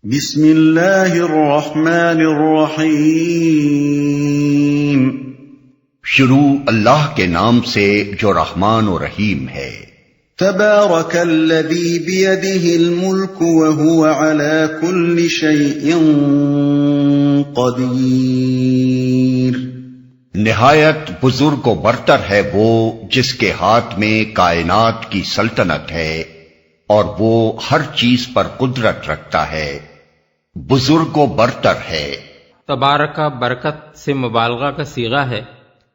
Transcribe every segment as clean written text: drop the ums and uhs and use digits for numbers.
بسم اللہ الرحمن الرحیم۔ شروع اللہ کے نام سے جو رحمان و رحیم ہے۔ تبارک الذی بیدہ الملک وہو علی کل شیء قدیر۔ نہایت بزرگ و برتر ہے وہ جس کے ہاتھ میں کائنات کی سلطنت ہے اور وہ ہر چیز پر قدرت رکھتا ہے، بزرگ و برتر ہے۔ تبارک برکت سے مبالغہ کا صیغہ ہے۔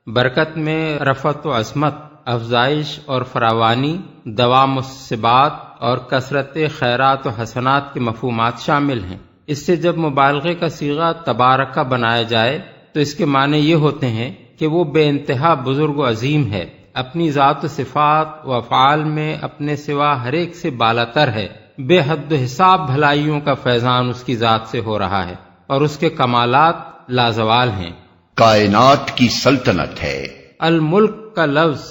برکت میں رفعت و عظمت، افزائش اور فراوانی، دوام الثبات اور کثرت خیرات و حسنات کے مفہومات شامل ہیں۔ اس سے جب مبالغے کا صیغہ تبارک بنایا جائے تو اس کے معنی یہ ہوتے ہیں کہ وہ بے انتہا بزرگ و عظیم ہے، اپنی ذات و صفات و افعال میں اپنے سوا ہر ایک سے بالاتر ہے، بے حد و حساب بھلائیوں کا فیضان اس کی ذات سے ہو رہا ہے اور اس کے کمالات لازوال ہیں۔ کائنات کی سلطنت ہے۔ الملک کا لفظ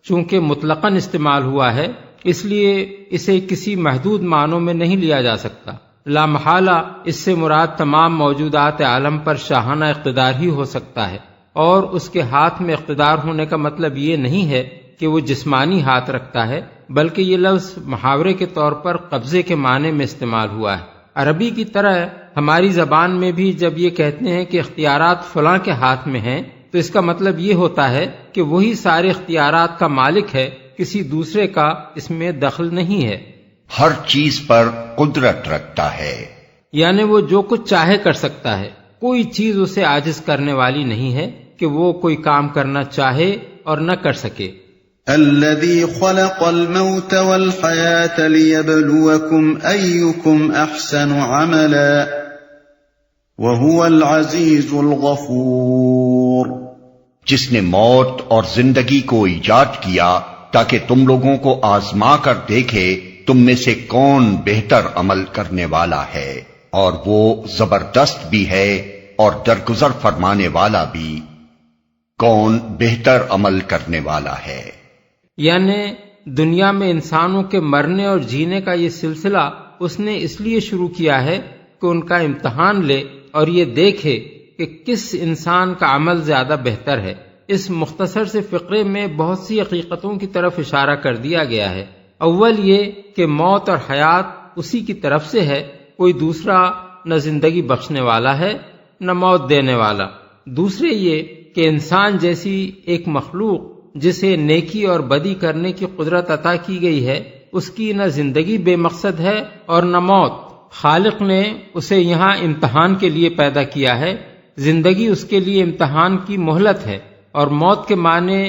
چونکہ مطلقاً استعمال ہوا ہے اس لیے اسے کسی محدود معنوں میں نہیں لیا جا سکتا۔ لا محالہ اس سے مراد تمام موجودات عالم پر شاہانہ اقتدار ہی ہو سکتا ہے، اور اس کے ہاتھ میں اقتدار ہونے کا مطلب یہ نہیں ہے کہ وہ جسمانی ہاتھ رکھتا ہے، بلکہ یہ لفظ محاورے کے طور پر قبضے کے معنی میں استعمال ہوا ہے۔ عربی کی طرح ہماری زبان میں بھی جب یہ کہتے ہیں کہ اختیارات فلاں کے ہاتھ میں ہیں تو اس کا مطلب یہ ہوتا ہے کہ وہی سارے اختیارات کا مالک ہے، کسی دوسرے کا اس میں دخل نہیں ہے۔ ہر چیز پر قدرت رکھتا ہے، یعنی وہ جو کچھ چاہے کر سکتا ہے، کوئی چیز اسے عاجز کرنے والی نہیں ہے کہ وہ کوئی کام کرنا چاہے اور نہ کر سکے۔ الذی خلق الموت والحیاة لیبلوکم ایکم احسن عملا وہو العزیز الغفور۔ جس نے موت اور زندگی کو ایجاد کیا تاکہ تم لوگوں کو آزما کر دیکھے تم میں سے کون بہتر عمل کرنے والا ہے، اور وہ زبردست بھی ہے اور درگزر فرمانے والا بھی۔ کون بہتر عمل کرنے والا ہے؟ یعنی دنیا میں انسانوں کے مرنے اور جینے کا یہ سلسلہ اس نے اس لیے شروع کیا ہے کہ ان کا امتحان لے اور یہ دیکھے کہ کس انسان کا عمل زیادہ بہتر ہے۔ اس مختصر سے فقرے میں بہت سی حقیقتوں کی طرف اشارہ کر دیا گیا ہے۔ اول یہ کہ موت اور حیات اسی کی طرف سے ہے، کوئی دوسرا نہ زندگی بخشنے والا ہے نہ موت دینے والا۔ دوسرے یہ کہ انسان جیسی ایک مخلوق جسے نیکی اور بدی کرنے کی قدرت عطا کی گئی ہے، اس کی نہ زندگی بے مقصد ہے اور نہ موت۔ خالق نے اسے یہاں امتحان کے لیے پیدا کیا ہے، زندگی اس کے لیے امتحان کی مہلت ہے، اور موت کے معنی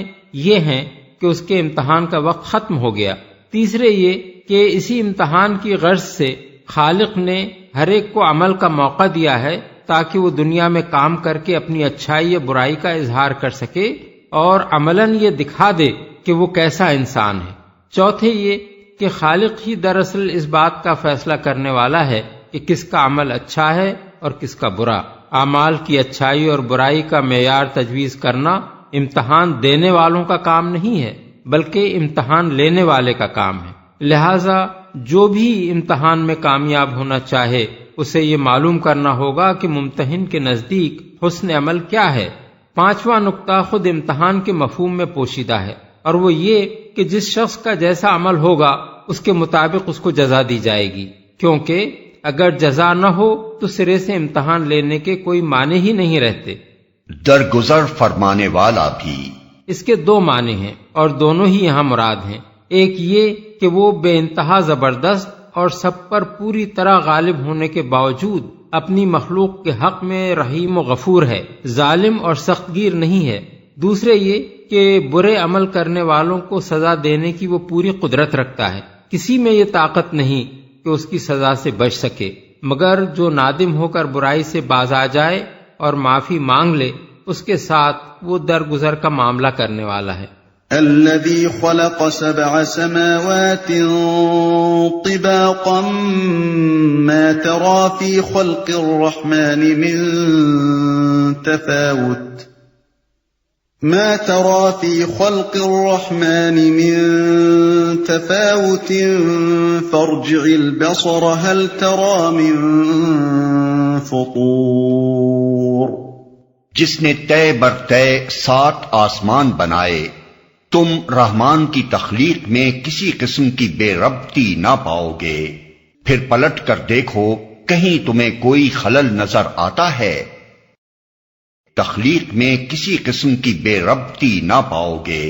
یہ ہیں کہ اس کے امتحان کا وقت ختم ہو گیا۔ تیسرے یہ کہ اسی امتحان کی غرض سے خالق نے ہر ایک کو عمل کا موقع دیا ہے تاکہ وہ دنیا میں کام کر کے اپنی اچھائی یا برائی کا اظہار کر سکے اور عملاً یہ دکھا دے کہ وہ کیسا انسان ہے۔ چوتھے یہ کہ خالق ہی دراصل اس بات کا فیصلہ کرنے والا ہے کہ کس کا عمل اچھا ہے اور کس کا برا۔ اعمال کی اچھائی اور برائی کا معیار تجویز کرنا امتحان دینے والوں کا کام نہیں ہے بلکہ امتحان لینے والے کا کام ہے۔ لہذا جو بھی امتحان میں کامیاب ہونا چاہے اسے یہ معلوم کرنا ہوگا کہ ممتحن کے نزدیک حسن عمل کیا ہے۔ پانچواں نقطہ خود امتحان کے مفہوم میں پوشیدہ ہے، اور وہ یہ کہ جس شخص کا جیسا عمل ہوگا اس کے مطابق اس کو جزا دی جائے گی، کیونکہ اگر جزا نہ ہو تو سرے سے امتحان لینے کے کوئی معنی ہی نہیں رہتے۔ درگزر فرمانے والا بھی۔ اس کے دو معنی ہیں اور دونوں ہی یہاں مراد ہیں۔ ایک یہ کہ وہ بے انتہا زبردست اور سب پر پوری طرح غالب ہونے کے باوجود اپنی مخلوق کے حق میں رحیم و غفور ہے، ظالم اور سخت گیر نہیں ہے۔ دوسرے یہ کہ برے عمل کرنے والوں کو سزا دینے کی وہ پوری قدرت رکھتا ہے، کسی میں یہ طاقت نہیں کہ اس کی سزا سے بچ سکے، مگر جو نادم ہو کر برائی سے باز آ جائے اور معافی مانگ لے اس کے ساتھ وہ درگزر کا معاملہ کرنے والا ہے۔ الذي خلق 7 سماوات طباقا ما ترى في خلق الرحمن من تفاوت ما ترى في خلق الرحمن من تفاوت فارجع البصر هل ترى من فطور۔ جس نے طے بر طے 7 آسمان بنائے، تم رحمان کی تخلیق میں کسی قسم کی بے ربطی نہ پاؤ گے، پھر پلٹ کر دیکھو کہیں تمہیں کوئی خلل نظر آتا ہے؟ تخلیق میں کسی قسم کی بے ربطی نہ پاؤ گے۔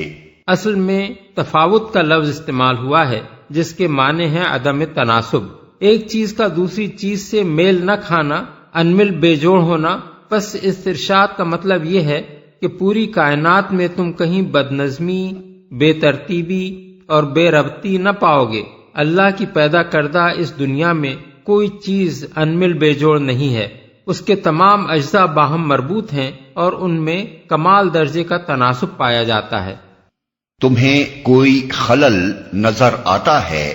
اصل میں تفاوت کا لفظ استعمال ہوا ہے جس کے معنی ہیں عدم تناسب، ایک چیز کا دوسری چیز سے میل نہ کھانا، انمل بے جوڑ ہونا۔ بس اس ارشاد کا مطلب یہ ہے کہ پوری کائنات میں تم کہیں بدنظمی، بے ترتیبی اور بے ربطی نہ پاؤ گے۔ اللہ کی پیدا کردہ اس دنیا میں کوئی چیز انمل بے جوڑ نہیں ہے، اس کے تمام اجزاء باہم مربوط ہیں اور ان میں کمال درجے کا تناسب پایا جاتا ہے۔ تمہیں کوئی خلل نظر آتا ہے؟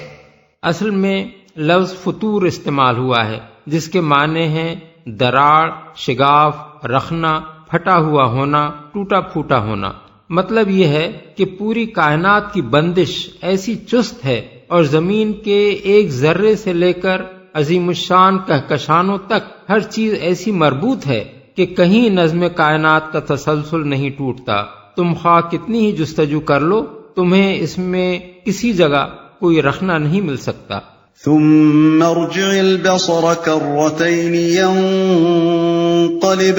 اصل میں لفظ فطور استعمال ہوا ہے جس کے معنی ہیں دراڑ، شگاف، رخنا، پھٹا ہوا ہونا، ٹوٹا پھوٹا ہونا۔ مطلب یہ ہے کہ پوری کائنات کی بندش ایسی چست ہے اور زمین کے ایک ذرے سے لے کر عظیم الشان کہکشانوں تک ہر چیز ایسی مربوط ہے کہ کہیں نظم کائنات کا تسلسل نہیں ٹوٹتا۔ تم خواہ کتنی ہی جستجو کر لو، تمہیں اس میں کسی جگہ کوئی رخنا نہیں مل سکتا۔ ثم ارجع البصر كرتين ينقلب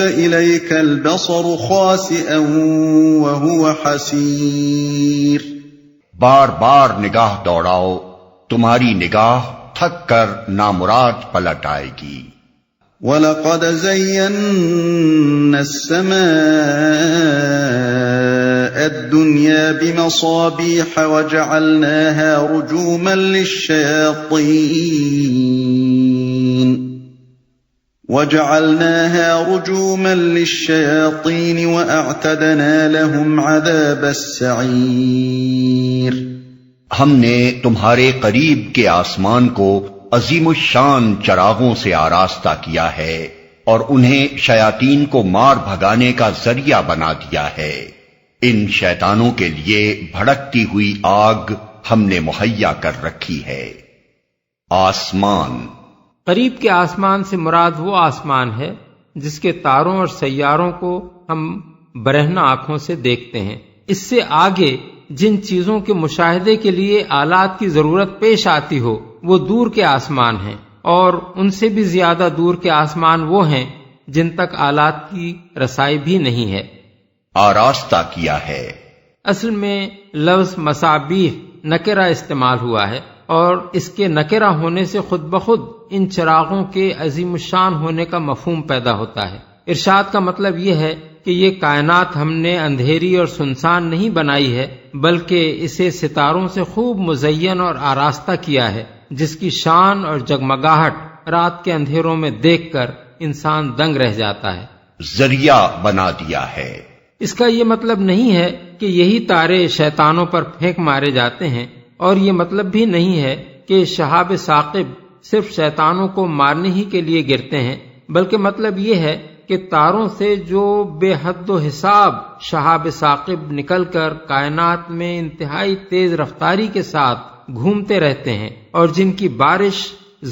إليك البصر خاسئا وهو حسير۔ بار بار نگاہ دوڑاؤ، تمہاری نگاہ تھک کر نامراد پلٹ آئے گی۔ وَلَقَدْ زَيَّنَّا السَّمَاءَ الدُّنْيَا بِمَصَابِيحَ وَجَعَلْنَاهَا رُجُومًا لِلشَّيَاطِينِ وَأَعْتَدْنَا لَهُمْ عَذَابَ السَّعِيرِ۔ ہم نے تمہارے قریب کے آسمان کو عظیم الشان چراغوں سے آراستہ کیا ہے اور انہیں شیاطین کو مار بھگانے کا ذریعہ بنا دیا ہے۔ ان شیطانوں کے لیے بھڑکتی ہوئی آگ ہم نے مہیا کر رکھی ہے۔ آسمان، قریب کے آسمان سے مراد وہ آسمان ہے جس کے تاروں اور سیاروں کو ہم برہنہ آنکھوں سے دیکھتے ہیں۔ اس سے آگے جن چیزوں کے مشاہدے کے لیے آلات کی ضرورت پیش آتی ہو وہ دور کے آسمان ہیں، اور ان سے بھی زیادہ دور کے آسمان وہ ہیں جن تک آلات کی رسائی بھی نہیں ہے۔ آراستہ کیا ہے۔ اصل میں لفظ مصابیح نکرہ استعمال ہوا ہے، اور اس کے نکرہ ہونے سے خود بخود ان چراغوں کے عظیم الشان ہونے کا مفہوم پیدا ہوتا ہے۔ ارشاد کا مطلب یہ ہے کہ یہ کائنات ہم نے اندھیری اور سنسان نہیں بنائی ہے، بلکہ اسے ستاروں سے خوب مزین اور آراستہ کیا ہے، جس کی شان اور جگمگاہٹ رات کے اندھیروں میں دیکھ کر انسان دنگ رہ جاتا ہے۔ ذریعہ بنا دیا ہے۔ اس کا یہ مطلب نہیں ہے کہ یہی تارے شیطانوں پر پھینک مارے جاتے ہیں، اور یہ مطلب بھی نہیں ہے کہ شہاب ثاقب صرف شیطانوں کو مارنے ہی کے لیے گرتے ہیں، بلکہ مطلب یہ ہے کہ تاروں سے جو بے حد و حساب شہاب ثاقب نکل کر کائنات میں انتہائی تیز رفتاری کے ساتھ گھومتے رہتے ہیں اور جن کی بارش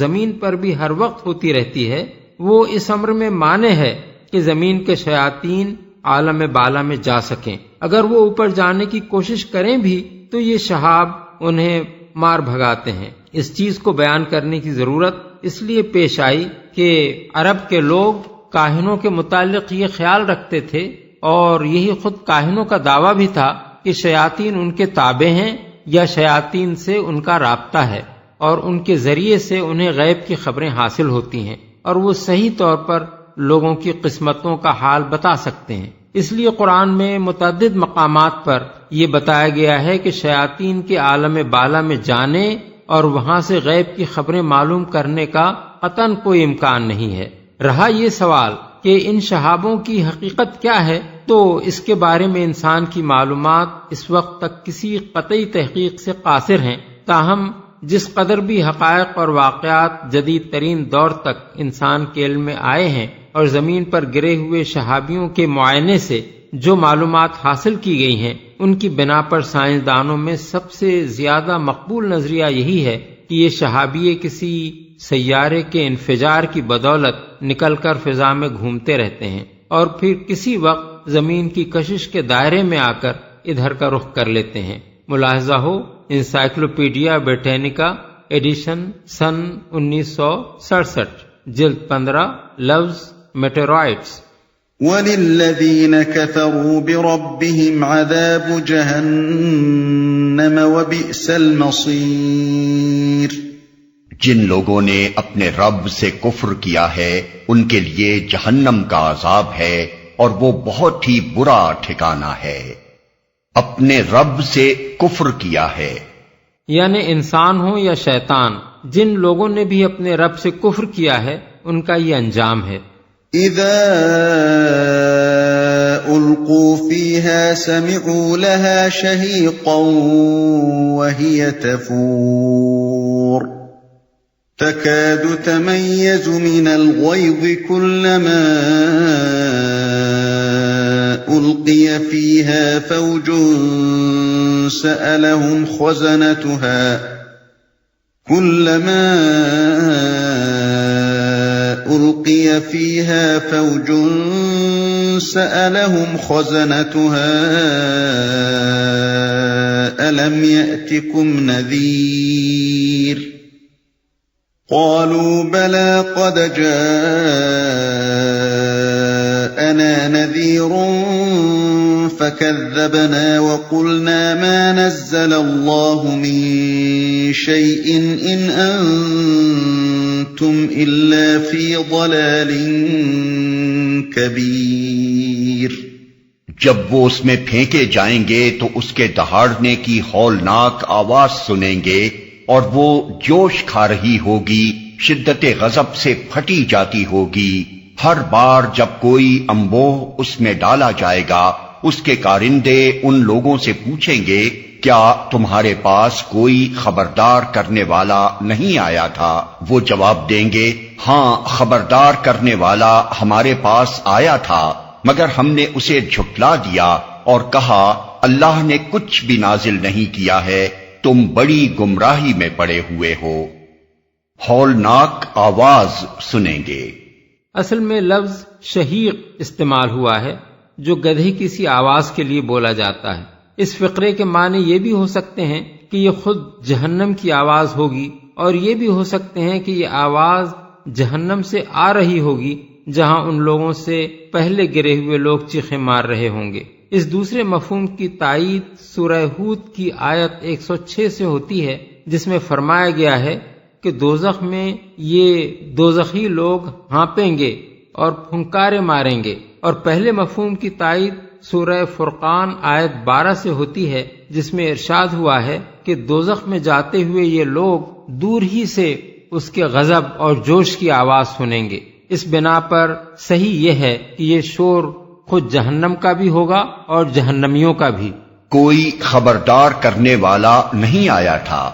زمین پر بھی ہر وقت ہوتی رہتی ہے، وہ اس امر میں مانع ہے کہ زمین کے شیاطین عالم بالا میں جا سکیں۔ اگر وہ اوپر جانے کی کوشش کریں بھی تو یہ شہاب انہیں مار بھگاتے ہیں۔ اس چیز کو بیان کرنے کی ضرورت اس لیے پیش آئی کہ عرب کے لوگ کاہنوں کے متعلق یہ خیال رکھتے تھے، اور یہی خود کاہنوں کا دعویٰ بھی تھا کہ شیاطین ان کے تابع ہیں یا شیاطین سے ان کا رابطہ ہے، اور ان کے ذریعے سے انہیں غیب کی خبریں حاصل ہوتی ہیں، اور وہ صحیح طور پر لوگوں کی قسمتوں کا حال بتا سکتے ہیں۔ اس لیے قرآن میں متعدد مقامات پر یہ بتایا گیا ہے کہ شیاطین کے عالم بالا میں جانے اور وہاں سے غیب کی خبریں معلوم کرنے کا قطعاً کوئی امکان نہیں ہے۔ رہا یہ سوال کہ ان شہابوں کی حقیقت کیا ہے، تو اس کے بارے میں انسان کی معلومات اس وقت تک کسی قطعی تحقیق سے قاصر ہیں۔ تاہم جس قدر بھی حقائق اور واقعات جدید ترین دور تک انسان کے علم میں آئے ہیں، اور زمین پر گرے ہوئے شہابیوں کے معائنے سے جو معلومات حاصل کی گئی ہیں ان کی بنا پر سائنسدانوں میں سب سے زیادہ مقبول نظریہ یہی ہے کہ یہ شہابیے کسی سیارے کے انفجار کی بدولت نکل کر فضا میں گھومتے رہتے ہیں اور پھر کسی وقت زمین کی کشش کے دائرے میں آ کر ادھر کا رخ کر لیتے ہیں۔ ملاحظہ ہو انسائکلوپیڈیا بریٹینیکا ایڈیشن سن 1967 جلد 15 لفظ میٹیورائٹس۔ وَلِلَّذِينَ كَفَرُوا بِرَبِّهِمْ عَذَابُ جَهَنَّمَ وَبِئْسَ الْمَصِيرُ۔ جن لوگوں نے اپنے رب سے کفر کیا ہے ان کے لیے جہنم کا عذاب ہے اور وہ بہت ہی برا ٹھکانہ ہے۔ اپنے رب سے کفر کیا ہے یعنی انسان ہو یا شیطان، جن لوگوں نے بھی اپنے رب سے کفر کیا ہے ان کا یہ انجام ہے۔ اذا القوا فيها سمعوا لها شهيقا وهي تفور تكاد تميز من الغيظ كلما ألقي فيها فوج سألهم خزنتها ألقي فيها فوج سألهم خزنتها ألم يأتكم نذير قالوا بلى قد جاءنا نذير فكذبنا وقلنا ما نزل الله من شيء إن أنتم إلا في ضلال كبير۔ جب وہ اس میں پھینکے جائیں گے تو اس کے دہاڑنے کی ہولناک آواز سنیں گے اور وہ جوش کھا رہی ہوگی، شدت غضب سے پھٹی جاتی ہوگی۔ ہر بار جب کوئی انبوہ اس میں ڈالا جائے گا اس کے کارندے ان لوگوں سے پوچھیں گے کیا تمہارے پاس کوئی خبردار کرنے والا نہیں آیا تھا؟ وہ جواب دیں گے ہاں خبردار کرنے والا ہمارے پاس آیا تھا مگر ہم نے اسے جھٹلا دیا اور کہا اللہ نے کچھ بھی نازل نہیں کیا ہے، تم بڑی گمراہی میں پڑے ہوئے ہو۔ ہولناک آواز سنیں گے۔ اصل میں لفظ شہیق استعمال ہوا ہے جو گدھے کی سی آواز کے لیے بولا جاتا ہے۔ اس فقرے کے معنی یہ بھی ہو سکتے ہیں کہ یہ خود جہنم کی آواز ہوگی اور یہ بھی ہو سکتے ہیں کہ یہ آواز جہنم سے آ رہی ہوگی جہاں ان لوگوں سے پہلے گرے ہوئے لوگ چیخیں مار رہے ہوں گے۔ اس دوسرے مفہوم کی تائید سورہ ہود کی آیت 106 سے ہوتی ہے جس میں فرمایا گیا ہے کہ دوزخ میں یہ دوزخی لوگ ہانپیں گے اور پھنکارے ماریں گے، اور پہلے مفہوم کی تائید سورہ فرقان آیت 12 سے ہوتی ہے جس میں ارشاد ہوا ہے کہ دوزخ میں جاتے ہوئے یہ لوگ دور ہی سے اس کے غضب اور جوش کی آواز سنیں گے۔ اس بنا پر صحیح یہ ہے کہ یہ شور خود جہنم کا بھی ہوگا اور جہنمیوں کا بھی۔ کوئی خبردار کرنے والا نہیں آیا تھا۔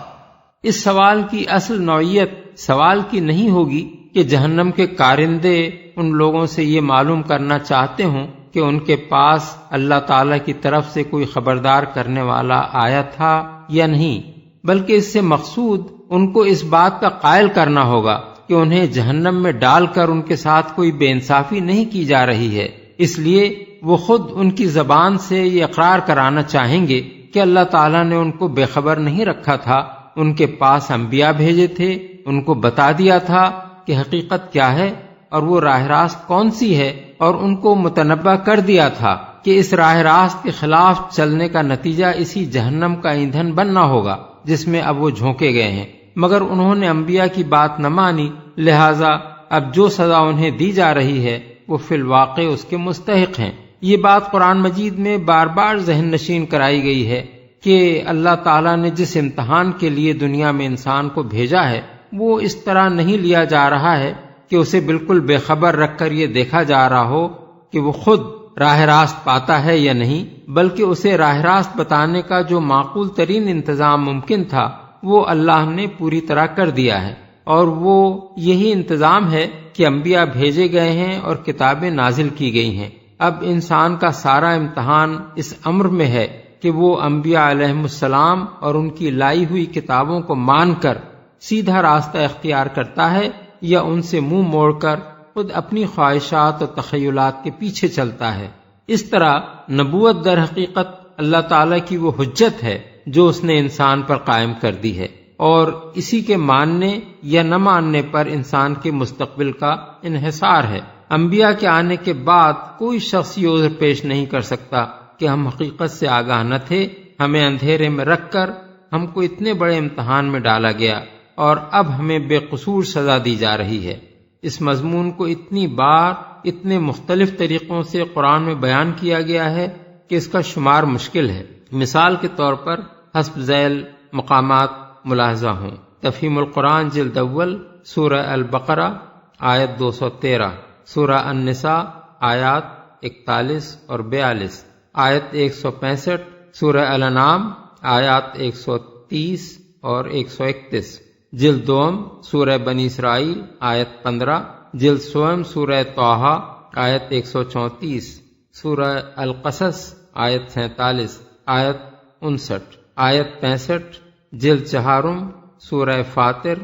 اس سوال کی اصل نوعیت سوال کی نہیں ہوگی کہ جہنم کے کارندے ان لوگوں سے یہ معلوم کرنا چاہتے ہوں کہ ان کے پاس اللہ تعالی کی طرف سے کوئی خبردار کرنے والا آیا تھا یا نہیں، بلکہ اس سے مقصود ان کو اس بات کا قائل کرنا ہوگا کہ انہیں جہنم میں ڈال کر ان کے ساتھ کوئی بے انصافی نہیں کی جا رہی ہے۔ اس لیے وہ خود ان کی زبان سے یہ اقرار کرانا چاہیں گے کہ اللہ تعالیٰ نے ان کو بے خبر نہیں رکھا تھا، ان کے پاس انبیاء بھیجے تھے، ان کو بتا دیا تھا کہ حقیقت کیا ہے اور وہ راہ راست کون سی ہے، اور ان کو متنبہ کر دیا تھا کہ اس راہ راست کے خلاف چلنے کا نتیجہ اسی جہنم کا ایندھن بننا ہوگا جس میں اب وہ جھونکے گئے ہیں، مگر انہوں نے انبیاء کی بات نہ مانی، لہذا اب جو سزا انہیں دی جا رہی ہے وہ فی الواقع اس کے مستحق ہیں۔ یہ بات قرآن مجید میں بار بار ذہن نشین کرائی گئی ہے کہ اللہ تعالیٰ نے جس امتحان کے لیے دنیا میں انسان کو بھیجا ہے وہ اس طرح نہیں لیا جا رہا ہے کہ اسے بالکل بے خبر رکھ کر یہ دیکھا جا رہا ہو کہ وہ خود راہ راست پاتا ہے یا نہیں، بلکہ اسے راہ راست بتانے کا جو معقول ترین انتظام ممکن تھا وہ اللہ نے پوری طرح کر دیا ہے۔ اور وہ یہی انتظام ہے کہ انبیاء بھیجے گئے ہیں اور کتابیں نازل کی گئی ہیں۔ اب انسان کا سارا امتحان اس امر میں ہے کہ وہ انبیاء علیہم السلام اور ان کی لائی ہوئی کتابوں کو مان کر سیدھا راستہ اختیار کرتا ہے یا ان سے منہ موڑ کر خود اپنی خواہشات اور تخیلات کے پیچھے چلتا ہے۔ اس طرح نبوت در حقیقت اللہ تعالیٰ کی وہ حجت ہے جو اس نے انسان پر قائم کر دی ہے، اور اسی کے ماننے یا نہ ماننے پر انسان کے مستقبل کا انحصار ہے۔ انبیاء کے آنے کے بعد کوئی شخص یہ عذر پیش نہیں کر سکتا کہ ہم حقیقت سے آگاہ نہ تھے، ہمیں اندھیرے میں رکھ کر ہم کو اتنے بڑے امتحان میں ڈالا گیا اور اب ہمیں بے قصور سزا دی جا رہی ہے۔ اس مضمون کو اتنی بار اتنے مختلف طریقوں سے قرآن میں بیان کیا گیا ہے کہ اس کا شمار مشکل ہے۔ مثال کے طور پر حسب ذیل مقامات ملاحظہ ہوں۔ تفہیم القرآن جلد اول، سورہ البقرہ آیت 213، سورہ النساء آیات 41 اور 42، آیت 165، سورہ الانعام آیات 130 اور 131، جلد دوم سورہ بنی اسرائیل آیت 15، جلد سوم سورہ طٰہٰ آیت 134، سورہ القصص آیت 47، آیت 59، آیت 65، جلد چہارم سورہ فاطر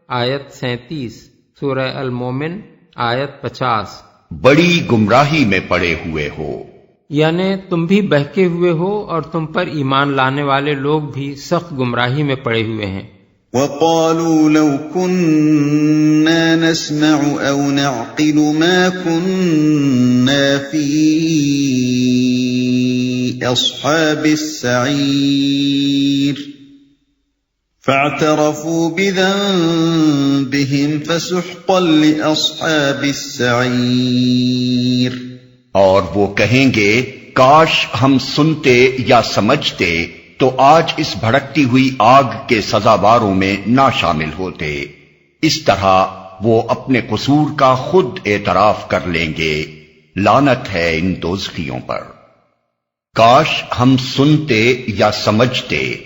آیت 37، سورہ المومن آیت 50۔ بڑی گمراہی میں پڑے ہوئے ہو، یعنی تم بھی بہکے ہوئے ہو اور تم پر ایمان لانے والے لوگ بھی سخت گمراہی میں پڑے ہوئے ہیں۔ وَقَالُوا لَوْ كُنَّا نَسْمَعُ أَوْ نَعْقِلُ مَا كُنَّا فِي أَصْحَابِ السَّعِيرِ فَاعْتَرَفُوا بِذَنبِهِمْ فَسُحْقًا لِأَصْحَابِ السَّعِيرِ۔ اور وہ کہیں گے کاش ہم سنتے یا سمجھتے تو آج اس بھڑکتی ہوئی آگ کے سزاواروں میں نہ شامل ہوتے۔ اس طرح وہ اپنے قصور کا خود اعتراف کر لیں گے۔ لعنت ہے ان دوزخیوں پر۔ کاش ہم سنتے یا سمجھتے،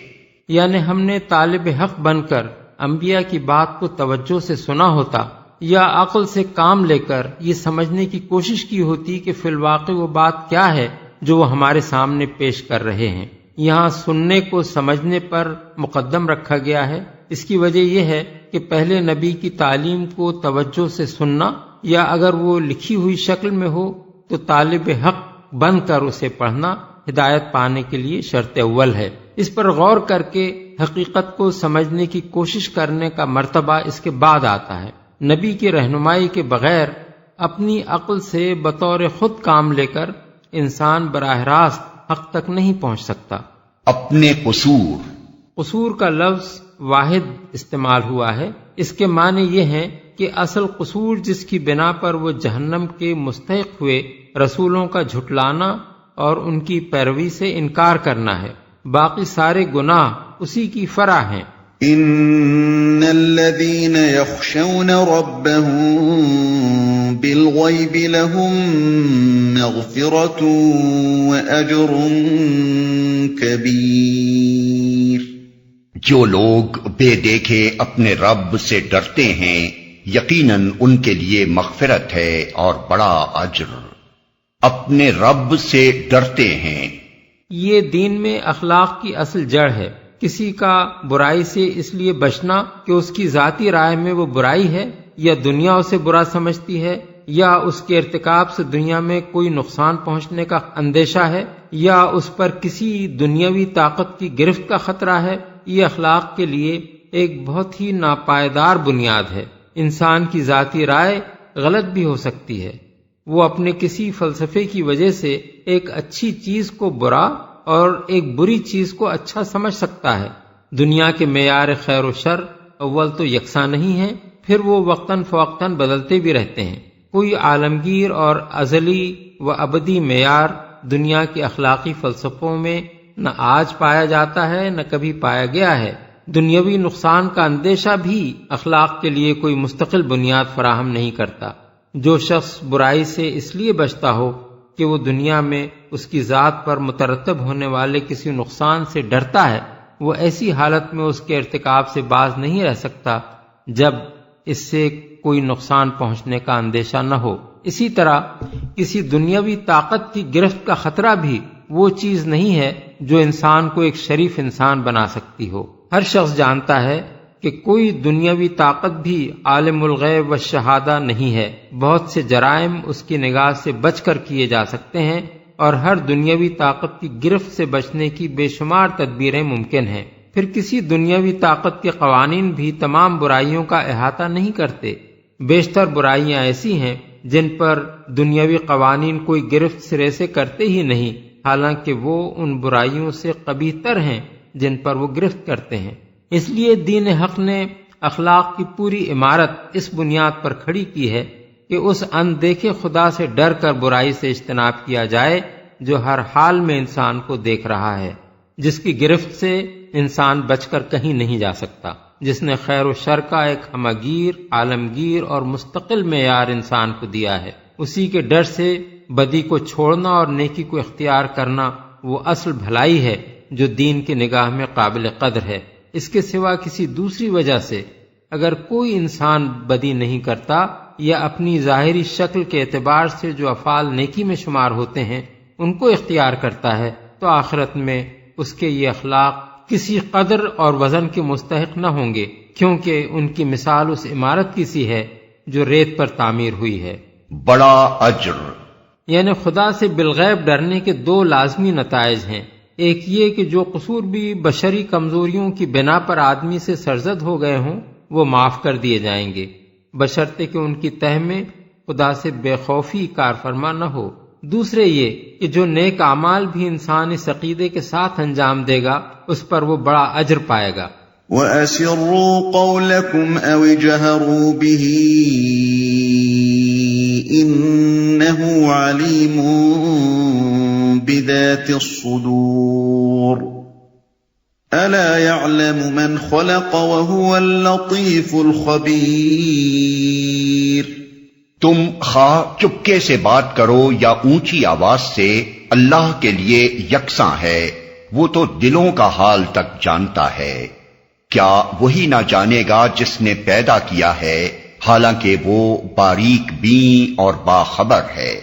یعنی ہم نے طالب حق بن کر انبیاء کی بات کو توجہ سے سنا ہوتا یا عقل سے کام لے کر یہ سمجھنے کی کوشش کی ہوتی کہ فی الواقع وہ بات کیا ہے جو وہ ہمارے سامنے پیش کر رہے ہیں۔ یہاں سننے کو سمجھنے پر مقدم رکھا گیا ہے۔ اس کی وجہ یہ ہے کہ پہلے نبی کی تعلیم کو توجہ سے سننا، یا اگر وہ لکھی ہوئی شکل میں ہو تو طالب حق بن کر اسے پڑھنا ہدایت پانے کے لیے شرط اول ہے۔ اس پر غور کر کے حقیقت کو سمجھنے کی کوشش کرنے کا مرتبہ اس کے بعد آتا ہے۔ نبی کی رہنمائی کے بغیر اپنی عقل سے بطور خود کام لے کر انسان براہ راست حق تک نہیں پہنچ سکتا۔ اپنے قصور کا لفظ واحد استعمال ہوا ہے۔ اس کے معنی یہ ہیں کہ اصل قصور جس کی بنا پر وہ جہنم کے مستحق ہوئے رسولوں کا جھٹلانا اور ان کی پیروی سے انکار کرنا ہے۔ باقی سارے گناہ اسی کی فرع ہیں۔ ان الذين يخشون ربهم بالغيب لهم مغفرة واجر كبير۔ جو لوگ بے دیکھے اپنے رب سے ڈرتے ہیں یقیناً ان کے لیے مغفرت ہے اور بڑا اجر۔ اپنے رب سے ڈرتے ہیں، یہ دین میں اخلاق کی اصل جڑ ہے۔ کسی کا برائی سے اس لیے بچنا کہ اس کی ذاتی رائے میں وہ برائی ہے، یا دنیا اسے برا سمجھتی ہے، یا اس کے ارتکاب سے دنیا میں کوئی نقصان پہنچنے کا اندیشہ ہے، یا اس پر کسی دنیاوی طاقت کی گرفت کا خطرہ ہے، یہ اخلاق کے لیے ایک بہت ہی ناپائیدار بنیاد ہے۔ انسان کی ذاتی رائے غلط بھی ہو سکتی ہے۔ وہ اپنے کسی فلسفے کی وجہ سے ایک اچھی چیز کو برا اور ایک بری چیز کو اچھا سمجھ سکتا ہے۔ دنیا کے معیار خیر و شر اول تو یکساں نہیں ہیں، پھر وہ وقتاً فوقتاً بدلتے بھی رہتے ہیں۔ کوئی عالمگیر اور ازلی و ابدی معیار دنیا کے اخلاقی فلسفوں میں نہ آج پایا جاتا ہے نہ کبھی پایا گیا ہے۔ دنیاوی نقصان کا اندیشہ بھی اخلاق کے لیے کوئی مستقل بنیاد فراہم نہیں کرتا۔ جو شخص برائی سے اس لیے بچتا ہو کہ وہ دنیا میں اس کی ذات پر مترتب ہونے والے کسی نقصان سے ڈرتا ہے، وہ ایسی حالت میں اس کے ارتکاب سے باز نہیں رہ سکتا جب اس سے کوئی نقصان پہنچنے کا اندیشہ نہ ہو۔ اسی طرح کسی دنیاوی طاقت کی گرفت کا خطرہ بھی وہ چیز نہیں ہے جو انسان کو ایک شریف انسان بنا سکتی ہو۔ ہر شخص جانتا ہے کہ کوئی دنیاوی طاقت بھی عالم الغیب و شہادہ نہیں ہے۔ بہت سے جرائم اس کی نگاہ سے بچ کر کیے جا سکتے ہیں، اور ہر دنیاوی طاقت کی گرفت سے بچنے کی بے شمار تدبیریں ممکن ہیں۔ پھر کسی دنیاوی طاقت کے قوانین بھی تمام برائیوں کا احاطہ نہیں کرتے۔ بیشتر برائیاں ایسی ہیں جن پر دنیاوی قوانین کوئی گرفت سرے سے کرتے ہی نہیں، حالانکہ وہ ان برائیوں سے قبیح تر ہیں جن پر وہ گرفت کرتے ہیں۔ اس لیے دین حق نے اخلاق کی پوری عمارت اس بنیاد پر کھڑی کی ہے کہ اس اندیکھے خدا سے ڈر کر برائی سے اجتناب کیا جائے جو ہر حال میں انسان کو دیکھ رہا ہے، جس کی گرفت سے انسان بچ کر کہیں نہیں جا سکتا، جس نے خیر و شر کا ایک ہمگیر، عالمگیر اور مستقل معیار انسان کو دیا ہے۔ اسی کے ڈر سے بدی کو چھوڑنا اور نیکی کو اختیار کرنا وہ اصل بھلائی ہے جو دین کی نگاہ میں قابل قدر ہے۔ اس کے سوا کسی دوسری وجہ سے اگر کوئی انسان بدی نہیں کرتا یا اپنی ظاہری شکل کے اعتبار سے جو افعال نیکی میں شمار ہوتے ہیں ان کو اختیار کرتا ہے، تو آخرت میں اس کے یہ اخلاق کسی قدر اور وزن کے مستحق نہ ہوں گے، کیونکہ ان کی مثال اس عمارت کی سی ہے جو ریت پر تعمیر ہوئی ہے۔ بڑا اجر، یعنی خدا سے بالغیب ڈرنے کے دو لازمی نتائج ہیں۔ ایک یہ کہ جو قصور بھی بشری کمزوریوں کی بنا پر آدمی سے سرزد ہو گئے ہوں وہ معاف کر دیے جائیں گے، بشرطے کہ ان کی تہ میں خدا سے بے خوفی کار فرما نہ ہو۔ دوسرے یہ کہ جو نیک اعمال بھی انسان اس عقیدے کے ساتھ انجام دے گا اس پر وہ بڑا اجر پائے گا۔ وَأَسِرُّوا قَوْلَكُمْ أَوِ اجْهَرُوا بِهِ إِنَّهُ عَلِيمٌ بِذَاتِ الصُّدُورِ أَلَا يَعْلَمُ مَنْ خَلَقَ وَهُوَ اللَّطِيفُ الْخَبِيرُ۔ تم خواہ چپکے سے بات کرو یا اونچی آواز سے، اللہ کے لیے یکساں ہے، وہ تو دلوں کا حال تک جانتا ہے۔ کیا وہی نہ جانے گا جس نے پیدا کیا ہے، حالانکہ وہ باریک بین اور باخبر ہے،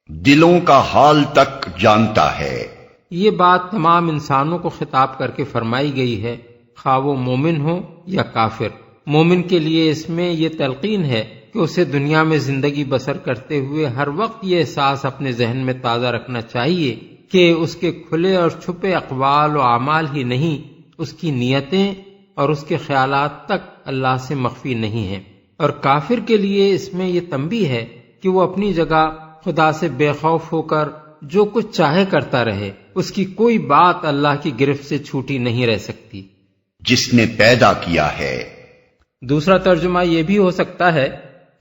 دلوں کا حال تک جانتا ہے۔ یہ بات تمام انسانوں کو خطاب کر کے فرمائی گئی ہے، خواہ وہ مومن ہو یا کافر۔ مومن کے لیے اس میں یہ تلقین ہے کہ اسے دنیا میں زندگی بسر کرتے ہوئے ہر وقت یہ احساس اپنے ذہن میں تازہ رکھنا چاہیے کہ اس کے کھلے اور چھپے اقوال و اعمال ہی نہیں، اس کی نیتیں اور اس کے خیالات تک اللہ سے مخفی نہیں ہیں۔ اور کافر کے لیے اس میں یہ تنبیہ ہے کہ وہ اپنی جگہ خدا سے بے خوف ہو کر جو کچھ چاہے کرتا رہے، اس کی کوئی بات اللہ کی گرفت سے چھوٹی نہیں رہ سکتی۔ جس نے پیدا کیا ہے۔ دوسرا ترجمہ یہ بھی ہو سکتا ہے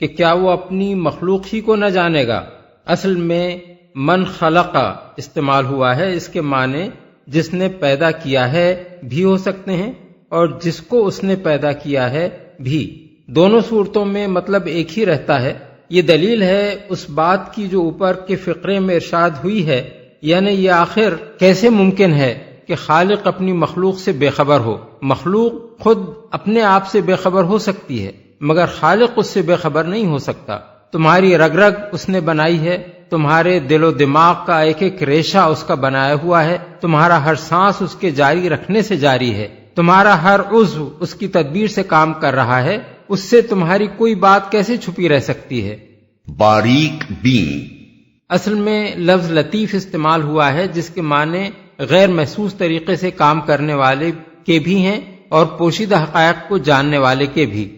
کہ کیا وہ اپنی مخلوق ہی کو نہ جانے گا؟ اصل میں من خلق استعمال ہوا ہے، اس کے معنی جس نے پیدا کیا ہے بھی ہو سکتے ہیں اور جس کو اس نے پیدا کیا ہے بھی۔ دونوں صورتوں میں مطلب ایک ہی رہتا ہے۔ یہ دلیل ہے اس بات کی جو اوپر کے فقرے میں ارشاد ہوئی ہے، یعنی یہ آخر کیسے ممکن ہے کہ خالق اپنی مخلوق سے بے خبر ہو؟ مخلوق خود اپنے آپ سے بے خبر ہو سکتی ہے مگر خالق اس سے بے خبر نہیں ہو سکتا۔ تمہاری رگ رگ اس نے بنائی ہے، تمہارے دل و دماغ کا ایک ایک ریشہ اس کا بنایا ہوا ہے، تمہارا ہر سانس اس کے جاری رکھنے سے جاری ہے، تمہارا ہر عضو اس کی تدبیر سے کام کر رہا ہے، اس سے تمہاری کوئی بات کیسے چھپی رہ سکتی ہے؟ باریک بین، اصل میں لفظ لطیف استعمال ہوا ہے جس کے معنی غیر محسوس طریقے سے کام کرنے والے کے بھی ہیں اور پوشیدہ حقائق کو جاننے والے کے بھی۔